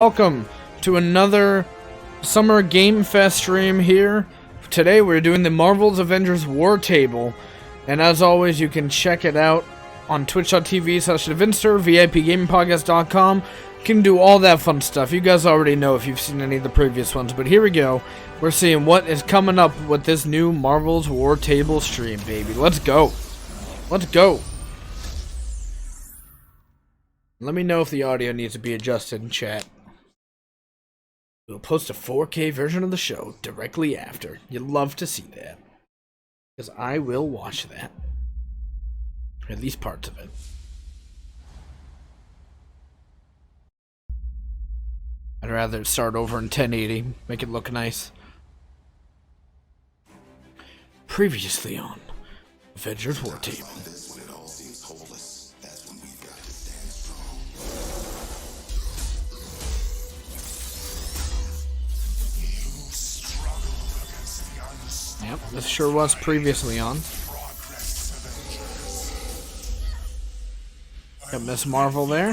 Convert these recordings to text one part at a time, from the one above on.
Welcome to another Summer Game Fest stream here. Today we're doing the Marvel's Avengers War Table, and as always you can check it out on twitch.tv/Davinster, VIPGamingPodcast.com. You can do all that fun stuff. You guys already know if you've seen any of the previous ones, but here we go. We're seeing what is coming up with this new Marvel's War Table stream, baby. Let's go. Let's go. Let me know if the audio needs to be adjusted in chat. We'll post a 4K version of the show directly after. You'd love to see that. Because I will watch that. At least parts of it. I'd rather start over in 1080. Make it look nice. Previously on Avengers War Table. Yep, this sure was previously on. Got Miss Marvel there.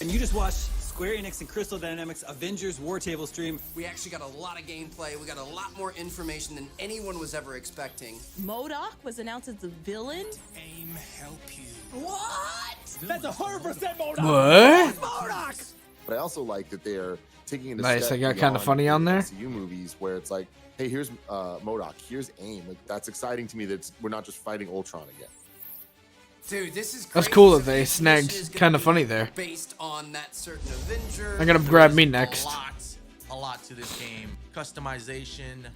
And you just watched Square Enix and Crystal Dynamics Avengers War Table stream. We actually got a lot of gameplay. We got a lot more information than anyone was ever expecting. MODOK was announced as the villain. AIM help you. What? That's 100% MODOK! What? MODOK! But I also like that they're taking it a Nice, step they got kind of funny on there. MCU movies where it's like, hey, here's MODOK, here's AIM. Like, that's exciting to me that we're not just fighting Ultron again. Dude, this is crazy. That's cool that they snagged kind of funny there. Based on that certain Avenger. I'm gonna grab me next. A lot to this game. Customization.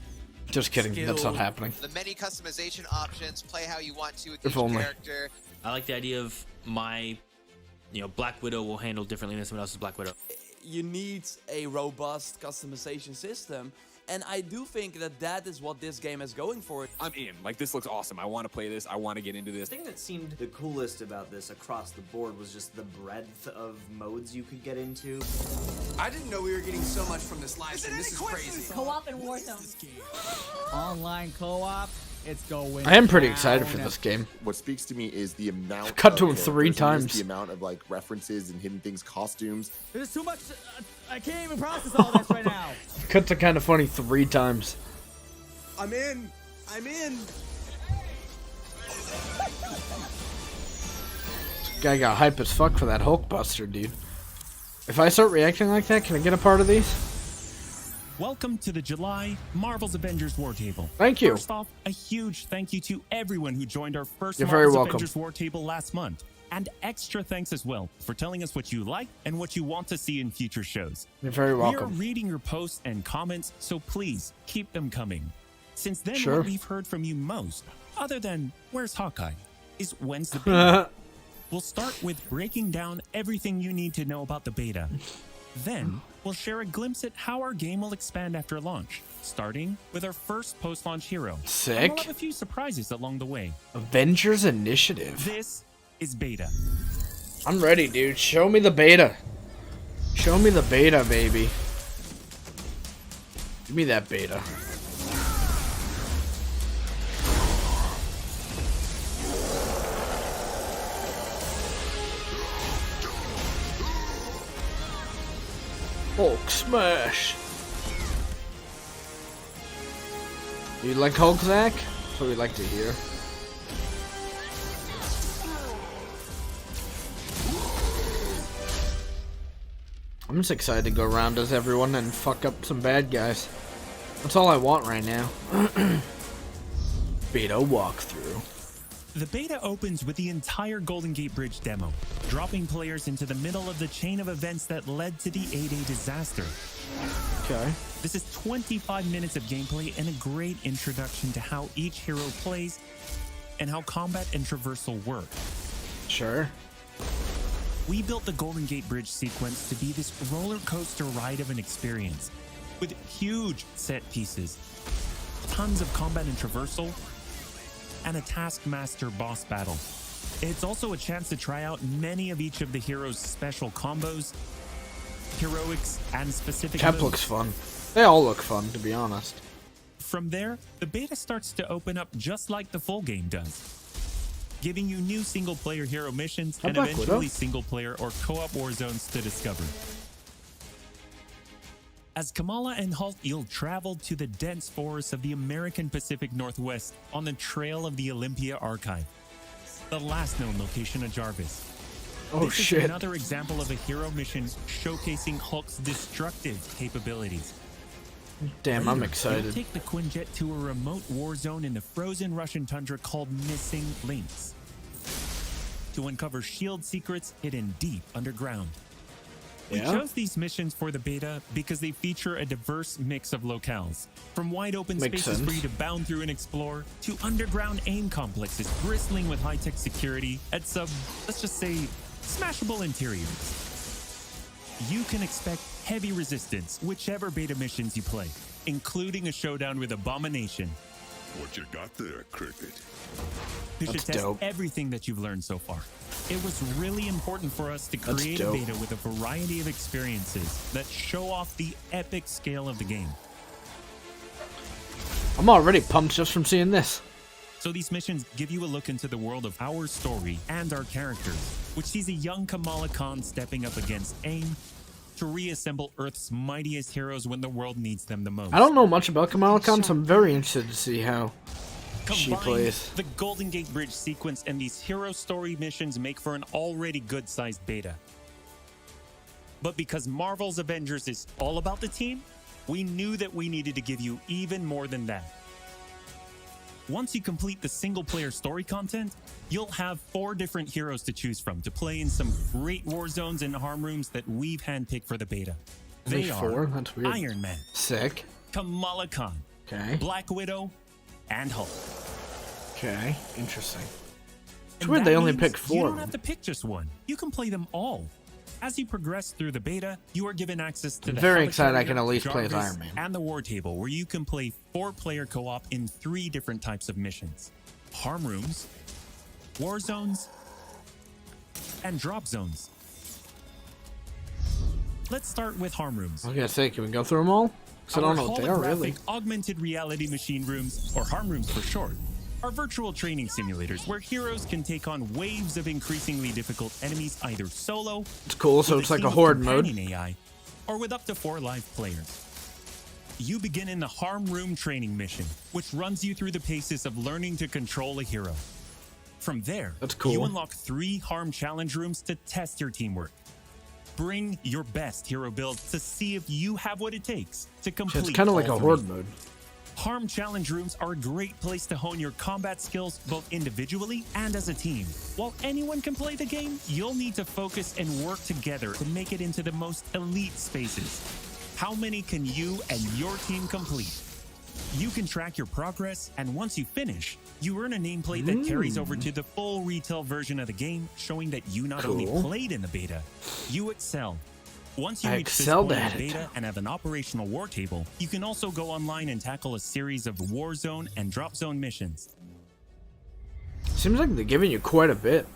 Just kidding, that's not happening. The many customization options, play how you want to with If each only. character. I like the idea of my, Black Widow will handle differently than someone else's Black Widow. You need a robust customization system, and I do think that that is what this game is going for. I'm in. Like, this looks awesome. I want to play this. I want to get into this. The thing that seemed the coolest about this across the board was just the breadth of modes you could get into. I didn't know we were getting so much from this live stream. This is crazy. Co-op and Warzone. Online co-op. It's going. I am pretty excited for this game. What speaks to me is the amount. Cut to of him 3 characters, times. The amount of like references and hidden things, costumes. There's too much. I can't even process all this right now. Cut to kind of funny 3 times. I'm in. I'm in. Guy got hype as fuck for that Hulkbuster, dude. If I start reacting like that, can I get a part of these? Welcome to the July Marvel's Avengers War Table. Thank you. First off, a huge thank you to everyone who joined our first You're very Marvel's welcome. Avengers War Table last month. And extra thanks as well for telling us what you like and what you want to see in future shows. You're very We are welcome. reading your posts and comments, so please keep them coming. Since then, Sure. what we've heard from you most, other than where's Hawkeye, is when's the beta? We'll start with breaking down everything you need to know about the beta. Then, we'll share a glimpse at how our game will expand after launch, starting with our first post-launch hero. And Sick. we'll have a few surprises along the way. Avengers Initiative. This is beta. I'm ready, dude. Show me the beta. Show me the beta, baby. Give me that beta. Hulk smash. You like Hulk, Zach? That's what we'd like to hear. I'm just excited to go around as everyone and fuck up some bad guys. That's all I want right now. Beta walkthrough. The beta opens with the entire Golden Gate Bridge demo, dropping players into the middle of the chain of events that led to the A-Day disaster. Okay. This is 25 minutes of gameplay and a great introduction to how each hero plays and how combat and traversal work. Sure. We built the Golden Gate Bridge sequence to be this roller coaster ride of an experience, with huge set pieces, tons of combat and traversal, and a Taskmaster boss battle. It's also a chance to try out many of each of the heroes' special combos, heroics, and specific Cap moves. looks fun. They all look fun, to be honest. From there, the beta starts to open up just like the full game does. giving you new single-player hero missions How and Black eventually Widow? single-player or co-op war zones to discover. As Kamala and Hulk, you'll travel to the dense forests of the American Pacific Northwest on the trail of the Olympia Archive, the last known location of Jarvis. Oh This shit. is another example of a hero mission showcasing Hulk's destructive capabilities. Damn, I'm You'll excited. take the Quinjet to a remote war zone in the frozen Russian tundra called Missing Links to uncover shield secrets hidden deep underground. We Yeah? chose these missions for the beta because they feature a diverse mix of locales, from wide open Makes spaces for sense. you to bound through and explore, to underground aim complexes bristling with high-tech security and some, let's just say, smashable interiors. You can expect heavy resistance whichever beta missions you play, including a showdown with Abomination. What you got there, Cricket? Who should That's test dope. everything that you've learned so far. It was really important for us to That's create a dope. beta with a variety of experiences that show off the epic scale of the game. I'm already pumped just from seeing this. So these missions give you a look into the world of our story and our characters, which sees a young Kamala Khan stepping up against AIM to reassemble Earth's mightiest heroes when the world needs them the most. I don't know much about Kamala Khan, so I'm very interested to see how she Combined, plays. the Golden Gate Bridge sequence and these hero story missions make for an already good-sized beta. But because Marvel's Avengers is all about the team, we knew that we needed to give you even more than that. Once you complete the single-player story content, you'll have 4 different heroes to choose from to play in some great war zones and harm rooms that we've handpicked for the beta. Only They 4? are That's weird. Iron Man, Sick. Kamala Khan, Okay. Black Widow, and Hulk. Okay. Interesting. It's And weird that they only means pick You 4. don't have to pick just one. You can play them all. As you progress through the beta, you are given access to I'm the very excited I Helicarrier, can at least play as Jarvis, Iron Man. and the War Table, where you can play 4-player co-op in 3 different types of missions: harm rooms, war zones, and drop zones. Let's start with harm rooms. I was gonna say, can we go through them all? Because I don't know what they are really. Holographic augmented reality machine rooms, or harm rooms for short, are virtual training simulators where heroes can take on waves of increasingly difficult enemies either solo, It's cool, so with it's like team a of horde mode. companion AI, or with up to 4 live players. You begin in the harm room training mission, which runs you through the paces of learning to control a hero. From there, That's cool. you unlock 3 harm challenge rooms to test your teamwork. Bring your best hero build to see if you have what it takes to complete. It's kind of like all a 3. horde mode. Harm challenge rooms are a great place to hone your combat skills both individually and as a team. While anyone can play the game, you'll need to focus and work together to make it into the most elite spaces. How many can you and your team complete? You can track your progress, and once you finish, you earn a nameplate that carries over to the full retail version of the game, showing that you not only Cool. played in the beta, you excelled. Once you I reach this excelled point in at the it. beta and have an operational war table, you can also go online and tackle a series of war zone and drop zone missions. Seems like they're giving you quite a bit.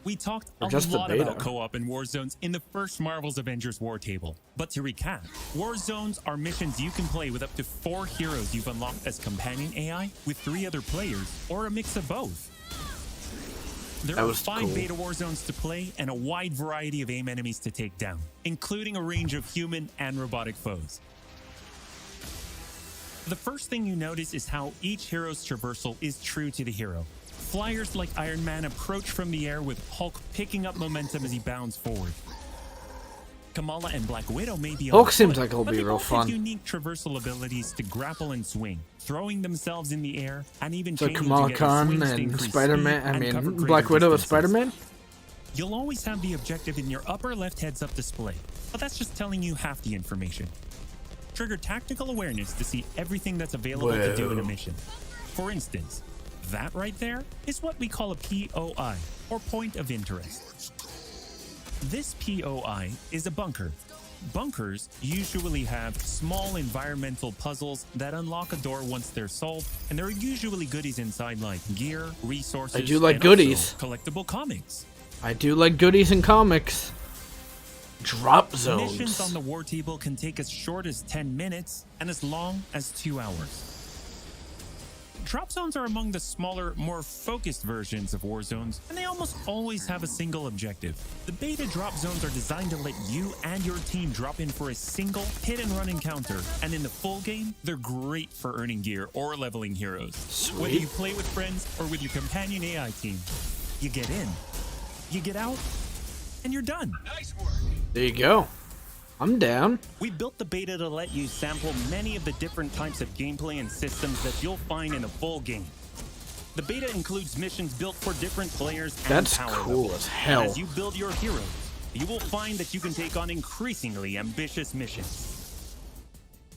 We talked Or a just the lot beta. about co-op and war zones in the first Marvel's Avengers war table. But to recap, war zones are missions you can play with up to 4 heroes you've unlocked as companion AI with 3 other players, or a mix of both. There That are was 5 cool. beta war zones to play and a wide variety of AIM enemies to take down, including a range of human and robotic foes. The first thing you notice is how each hero's traversal is true to the hero. Flyers like Iron Man approach from the air with Hulk picking up momentum as he bounds forward. Kamala and Black Widow may be Hulk on seems foot, like it'll but be they real both fun. have unique traversal abilities to grapple and swing, throwing themselves in the air and even So chaining Kamala together Khan swings to and increase Spider-Man, speed I and cover mean greater Black Widow with distances. Spider-Man? You'll always have the objective in your upper left heads-up display, but that's just telling you half the information. Trigger tactical awareness to see everything that's available to do in a Whoa. mission. For instance, that right there is what we call a POI, or point of interest. This POI is a bunker. Bunkers usually have small environmental puzzles that unlock a door once they're solved, and there are usually goodies inside like gear, resources, I do like and also goodies. collectible comics. I do like goodies in comics. Drop Missions zones. on the war table can take as short as 10 minutes and as long as 2 hours. Drop zones are among the smaller, more focused versions of war zones, and they almost always have a single objective. The beta drop zones are designed to let you and your team drop in for a single hit-and-run encounter, and in the full game, they're great for earning gear or leveling heroes. Sweet. Whether you play with friends or with your companion AI team, you get in, you get out, and you're done. Nice work. There you go. I'm down. We built the beta to let you sample many of the different types of gameplay and systems that you'll find in a full game. The beta includes missions built for different players and That's power cool levels. as hell. And as you build your heroes, you will find that you can take on increasingly ambitious missions.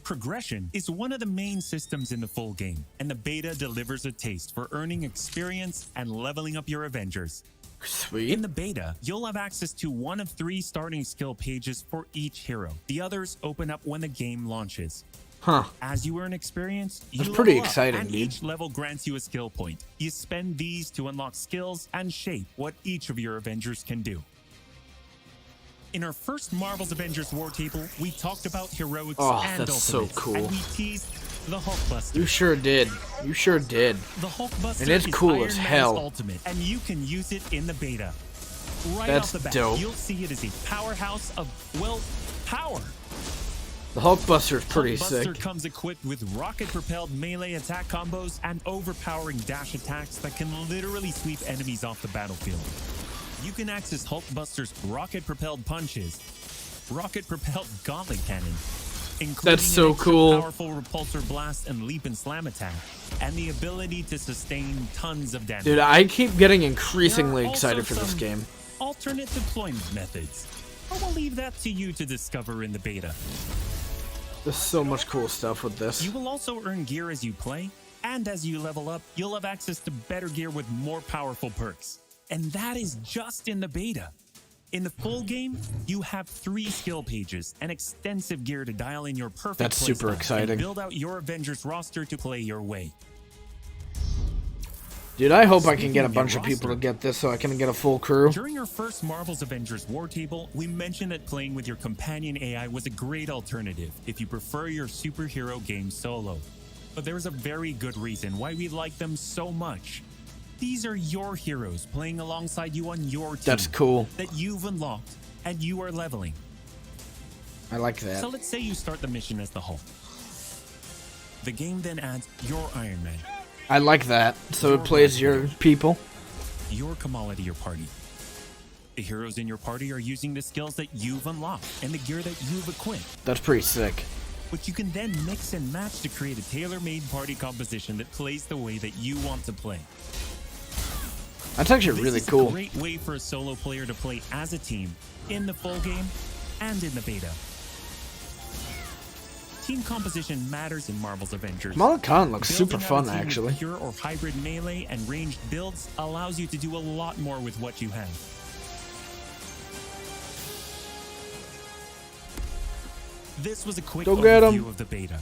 Progression is one of the main systems in the full game, and the beta delivers a taste for earning experience and leveling up your Avengers. Sweet. In the beta, you'll have access to one of 3 starting skill pages for each hero. The others open up when the game launches. Huh. As you earn experience, you That's pretty level up, exciting, and dude. each level grants you a skill point. You spend these to unlock skills and shape what each of your Avengers can do. In our first Marvel's Avengers War Table, we talked about heroics Oh, and that's so ultimates, cool. and we teased the Hulkbuster. You sure did. You sure did. The Hulkbuster And it's is cool Iron as Man's hell. ultimate, and you can use it in the beta. Right That's off the bat, dope. you'll see it as a powerhouse of, well, power. The Hulkbuster's pretty Hulkbuster sick. comes equipped with rocket-propelled melee attack combos and overpowering dash attacks that can literally sweep enemies off the battlefield. You can access Hulkbuster's rocket-propelled punches, rocket-propelled gauntlet cannon, including That's so an extra cool. powerful repulsor blast and leap and slam attack, and the ability to sustain tons of damage. Dude, I keep getting increasingly There are excited also for this some game. alternate deployment methods. I will leave that to you to discover in the beta. There's so much cool stuff with this. You will also earn gear as you play, and as you level up, you'll have access to better gear with more powerful perks. And that is just in the beta. In the full game, you have 3 skill pages and extensive gear to dial in your perfect That's super playstyle exciting. and build out your Avengers roster to play your way. Dude, I hope I can Speaking get a of your bunch of people to roster, get this so I can get a full crew. During our first Marvel's Avengers War Table, we mentioned that playing with your companion AI was a great alternative if you prefer your superhero game solo. But there's a very good reason why we like them so much. These are your heroes playing alongside you on your team. That's cool. That you've unlocked, and you are leveling. I like that. So let's say you start the mission as the Hulk. The game then adds your Iron Man, I like that. So it plays your people. your Kamala to your party. The heroes in your party are using the skills that you've unlocked and the gear that you've equipped, That's pretty sick. which you can then mix and match to create a tailor-made party composition that plays the way that you want to play. That's actually really This is cool. a great way for a solo player to play as a team in the full game and in the beta. Team composition matters in Marvel's Avengers. Kamala Khan looks Building super out a fun, team with actually. Pure or hybrid melee and ranged builds allows you to do a lot more with what you have. This was a quick Go get 'em. overview of the beta.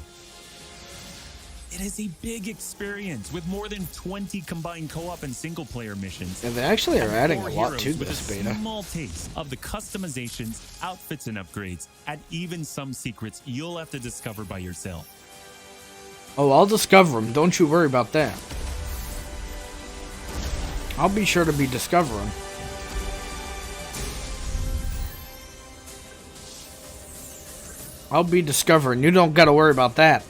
It is a big experience with more than 20 combined co-op and single-player missions. And they actually are and adding 4 a lot heroes to with this a beta. small taste of the customizations, outfits and upgrades, and even some secrets you'll have to discover by yourself. Oh, I'll discover them. Don't you worry about that. I'll be sure to be discovering. I'll be discovering. You don't gotta worry about that.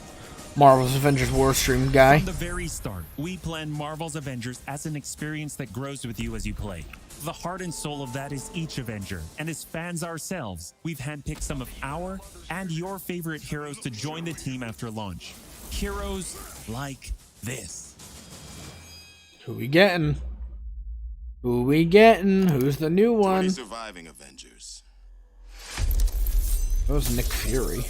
Marvel's Avengers War Stream guy. From the very start, we plan Marvel's Avengers as an experience that grows with you as you play. The heart and soul of that is each Avenger, and as fans ourselves, we've handpicked some of our and your favorite heroes to join the team after launch. Heroes like this. Who we getting? Who we getting? Who's the new one? Surviving Avengers. That was Nick Fury.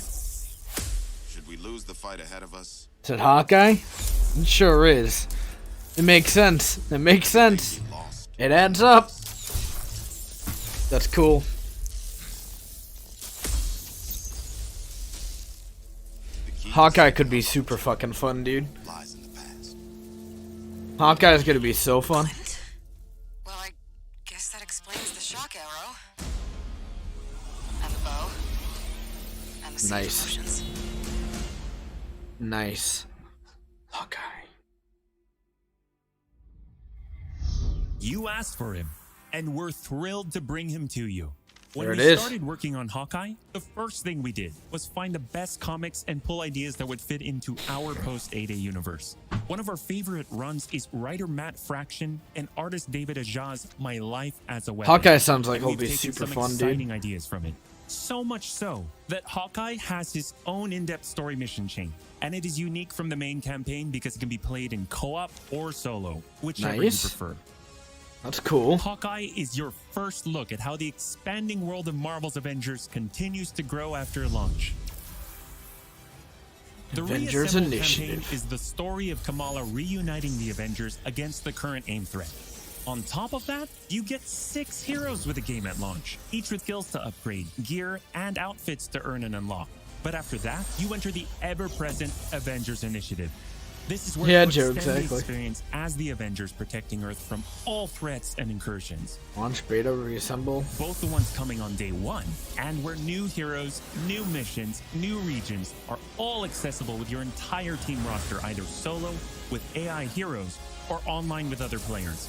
Should we lose the fight ahead of us? Is it Hawkeye? It sure is. It makes sense. It makes sense. It adds up. That's cool. Hawkeye could be super fucking fun, dude. Hawkeye's gonna be so fun. Well, I guess that explains the shock arrow. And the bow. And the Nice. potions. Nice. Hawkeye. You asked for him, and we're thrilled to bring him to you. When There it we is. started working on Hawkeye, the first thing we did was find the best comics and pull ideas that would fit into our post-A-Day universe. One of our favorite runs is writer Matt Fraction and artist David Aja's My Life as a Weapon. Hawkeye sounds like And he'll we've be taken super some fun, dude. exciting ideas from it. So much so that Hawkeye has his own in-depth story mission chain, and it is unique from the main campaign because it can be played in co-op or solo, whichever you Nice. prefer. That's cool. Hawkeye is your first look at how the expanding world of Marvel's Avengers continues to grow after launch. The Avengers Reassemble Initiative. campaign is the story of Kamala reuniting the Avengers against the current AIM threat. On top of that, you get 6 heroes with the game at launch, each with skills to upgrade, gear, and outfits to earn and unlock. But after that, you enter the ever-present Avengers Initiative. This is where Yeah, you Joe, extend the exactly. experience as the Avengers protecting Earth from all threats and incursions. Launch, beta, reassemble. Both the ones coming on day 1, and where new heroes, new missions, new regions are all accessible with your entire team roster, either solo, with AI heroes, or online with other players.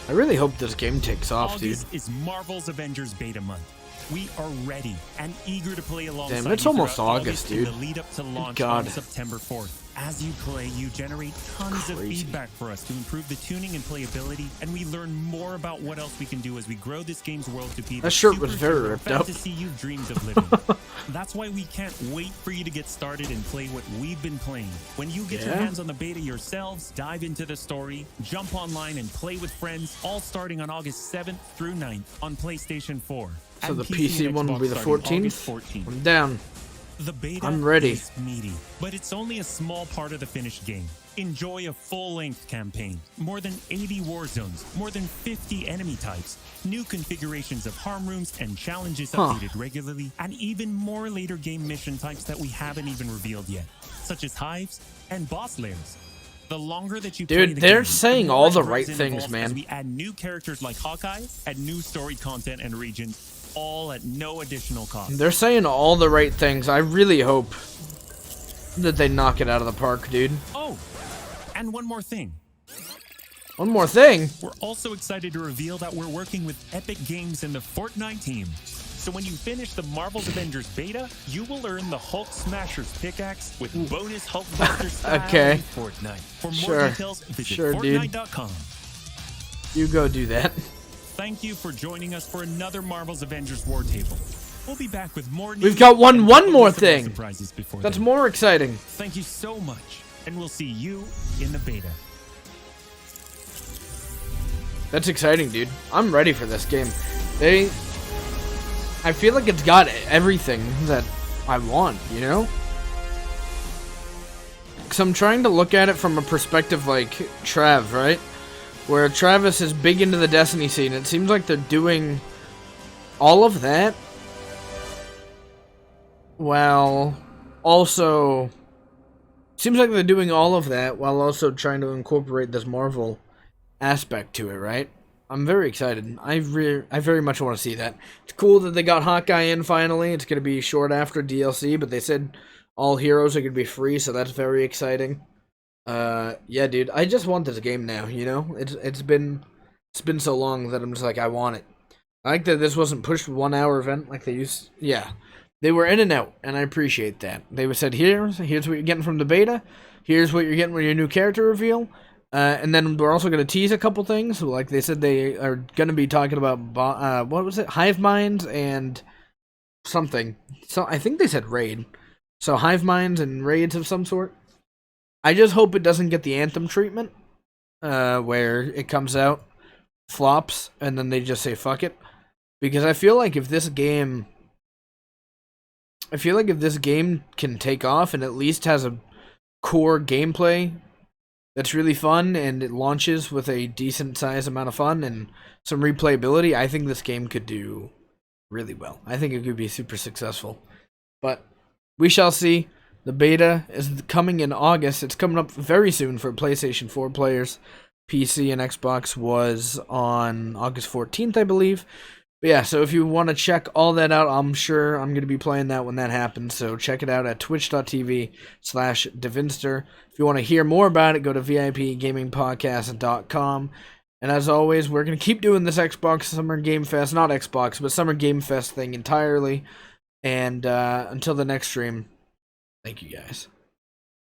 I really hope this game takes off, dude. August is Marvel's Avengers Beta Month. We are ready and eager to play alongside Damn, it's you almost throughout August, in dude. the lead up to launch God. on September 4th. As you play, you generate tons of Crazy. feedback for us to improve the tuning and playability, and we learn more about what else we can do as we grow this game's world to be the That shirt was very superhero ripped up. fantasy you've dreamed of living. That's why we can't wait for you to get started and play what we've been playing. When you get your Yeah? hands on the beta yourselves, dive into the story, jump online and play with friends, all starting on August 7th through 9th on PlayStation 4. So and the PC and one will Xbox be the starting 14th? August 14th. I'm down. The beta I'm ready. is meaty, but it's only a small part of the finished game. Enjoy a full-length campaign, more than 80 war zones, more than 50 enemy types, new configurations of harm rooms and challenges updated regularly, and even more later game mission types that we haven't even revealed yet, such as hives and boss lairs. The longer that you play Dude, the they're game, saying more all the it right grows and things, evolves man. as we add new characters like Hawkeye, add new story content and regions, all at no additional cost. They're saying all the right things. I really hope that they knock it out of the park, dude. Oh, and one more thing. One more thing. We're also excited to reveal that we're working with Epic Games and the Fortnite team. So when you finish the Marvel's Avengers beta, you will earn the Hulk Smasher's pickaxe with bonus Hulkbuster style Okay. in Fortnite. For more Sure. details, visit Sure, dude. Fortnite.com. You go do that. Thank you for joining us for another Marvel's Avengers War Table. We'll be back with more news. We've got one and more more thing. surprises before That's then. more exciting. Thank you so much, and we'll see you in the beta. That's exciting, dude. I'm ready for this game. I feel like it's got everything that I want, you know? Because I'm trying to look at it from a perspective like Trav, right? Where Travis is big into the Destiny scene. It seems like they're doing all of that while also... Seems like they're doing all of that while also trying to incorporate this Marvel aspect to it, right? I'm very excited. I very much want to see that. It's cool that they got Hawkeye in finally. It's going to be short after DLC, but they said all heroes are going to be free, so that's very exciting. Yeah, dude, I just want this game now, you know? It's been so long that I'm just like, I want it. I like that this wasn't pushed 1 hour event like they used. Yeah. They were in and out, and I appreciate that. They said, here's what you're getting from the beta. Here's what you're getting with your new character reveal. And then we're also going to tease a couple things. Like they said they are going to be talking about, what was it? Hive minds and something. So I think they said raid. So hive minds and raids of some sort. I just hope it doesn't get the Anthem treatment. Where it comes out, flops, and then they just say fuck it. Because I feel like if this game can take off and at least has a core gameplay that's really fun and it launches with a decent size amount of fun and some replayability, I think this game could do really well. I think it could be super successful. But we shall see. The beta is coming in August. It's coming up very soon for PlayStation 4 players. PC and Xbox was on August 14th, I believe. But yeah, so if you want to check all that out, I'm sure I'm going to be playing that when that happens. So check it out at twitch.tv/Devinster. If you want to hear more about it, go to VIPGamingPodcast.com. And as always, we're going to keep doing this Xbox Summer Game Fest, not Xbox, but Summer Game Fest thing entirely. And until the next stream, thank you guys.